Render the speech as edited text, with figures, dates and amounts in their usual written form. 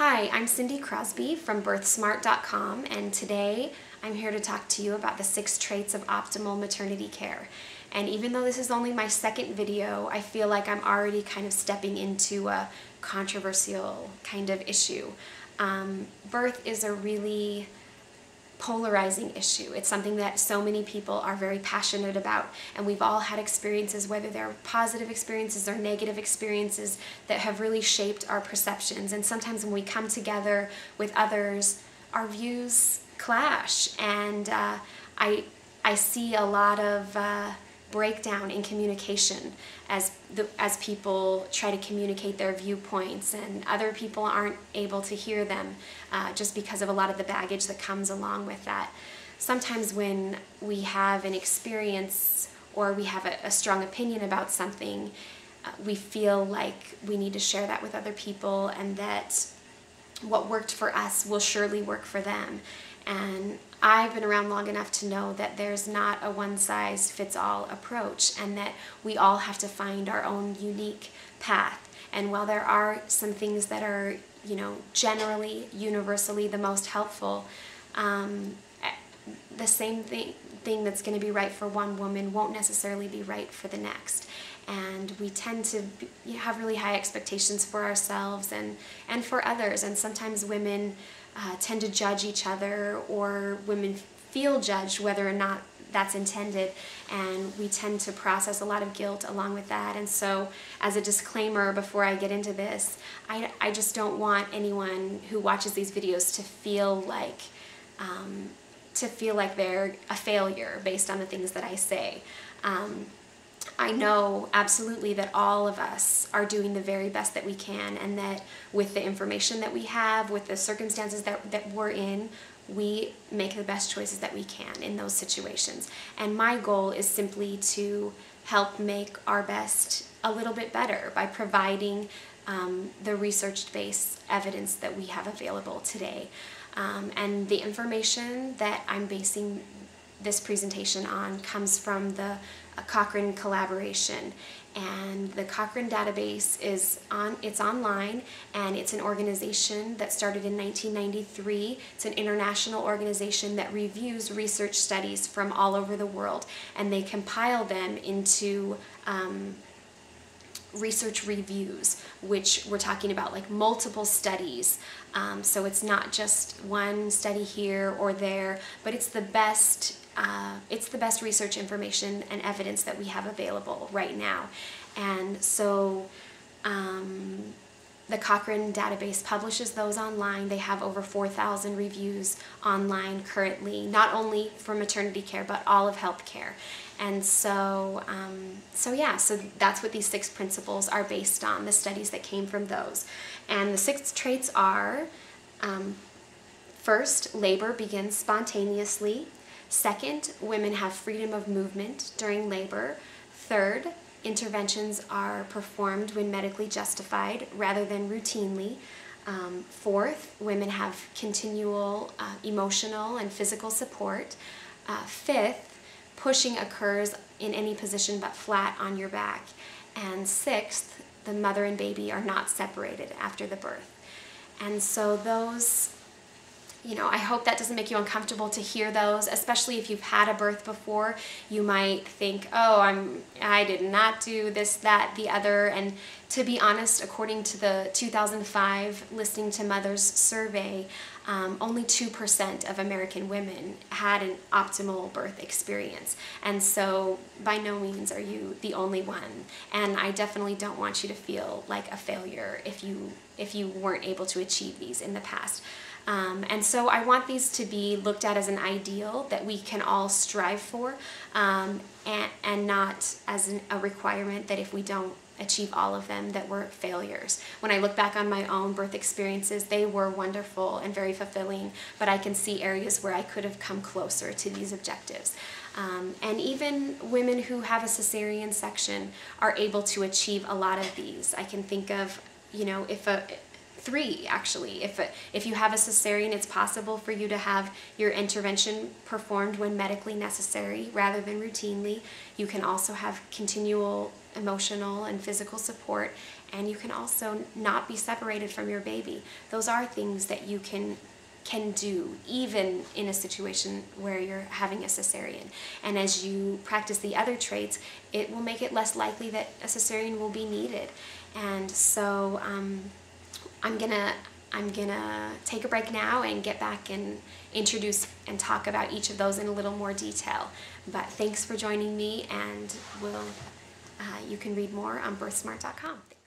Hi, I'm Cindy Crosby from birthsmart.com, and today I'm here to talk to you about the 6 traits of optimal maternity care. And even though this is only my second video, I feel like I'm already kind of stepping into a controversial kind of issue. Birth is a really polarizing issue. It's something that so many people are very passionate about, and we've all had experiences, whether they're positive experiences or negative experiences, that have really shaped our perceptions. And sometimes when we come together with others, our views clash, and I see a lot of breakdown in communication as people try to communicate their viewpoints, and other people aren't able to hear them just because of a lot of the baggage that comes along with that. Sometimes when we have an experience or we have a strong opinion about something, we feel like we need to share that with other people, and that what worked for us will surely work for them. And I've been around long enough to know that there's not a one-size-fits-all approach, and that we all have to find our own unique path. And while there are some things that are, generally, universally the most helpful, the same thing that's going to be right for one woman won't necessarily be right for the next. And we tend to have really high expectations for ourselves and for others, and sometimes women tend to judge each other, or women feel judged whether or not that's intended, and we tend to process a lot of guilt along with that. And so, as a disclaimer before I get into this, I just don't want anyone who watches these videos to feel like they're a failure based on the things that I say. I know absolutely that all of us are doing the very best that we can, and that with the information that we have, with the circumstances that we're in, we make the best choices that we can in those situations. And my goal is simply to help make our best a little bit better by providing the research-based evidence that we have available today. And the information that I'm basing this presentation on comes from the Cochrane collaboration, and the Cochrane database it's online, and it's an organization that started in 1993. It's an international organization that reviews research studies from all over the world, and they compile them into research reviews, which we're talking about like multiple studies. So it's not just one study here or there, but it's the best research information and evidence that we have available right now. And so the Cochrane database publishes those online. They have over 4,000 reviews online currently, not only for maternity care, but all of healthcare. And so that's what these 6 principles are based on, the studies that came from those. And the 6 traits are, first, labor begins spontaneously. Second, women have freedom of movement during labor. Third, interventions are performed when medically justified rather than routinely. Fourth, women have continual emotional and physical support. Fifth, pushing occurs in any position but flat on your back. And sixth, the mother and baby are not separated after the birth. And so those, I hope that doesn't make you uncomfortable to hear those, especially if you've had a birth before. You might think, oh, I did not do this, that, the other. And to be honest, according to the 2005 Listening to Mothers survey, only 2% of American women had an optimal birth experience. And so by no means are you the only one. And I definitely don't want you to feel like a failure if you weren't able to achieve these in the past. And so I want these to be looked at as an ideal that we can all strive for, and not as a requirement that if we don't achieve all of them that we're failures. When I look back on my own birth experiences, they were wonderful and very fulfilling, but I can see areas where I could have come closer to these objectives. And even women who have a cesarean section are able to achieve a lot of these. I can think of, 3 actually. If you have a cesarean, it's possible for you to have your intervention performed when medically necessary rather than routinely. You can also have continual emotional and physical support, and you can also not be separated from your baby. Those are things that you can do even in a situation where you're having a cesarean. And as you practice the other traits, it will make it less likely that a cesarean will be needed. And so I'm gonna take a break now and get back and introduce and talk about each of those in a little more detail. But thanks for joining me, and you can read more on birthsmart.com.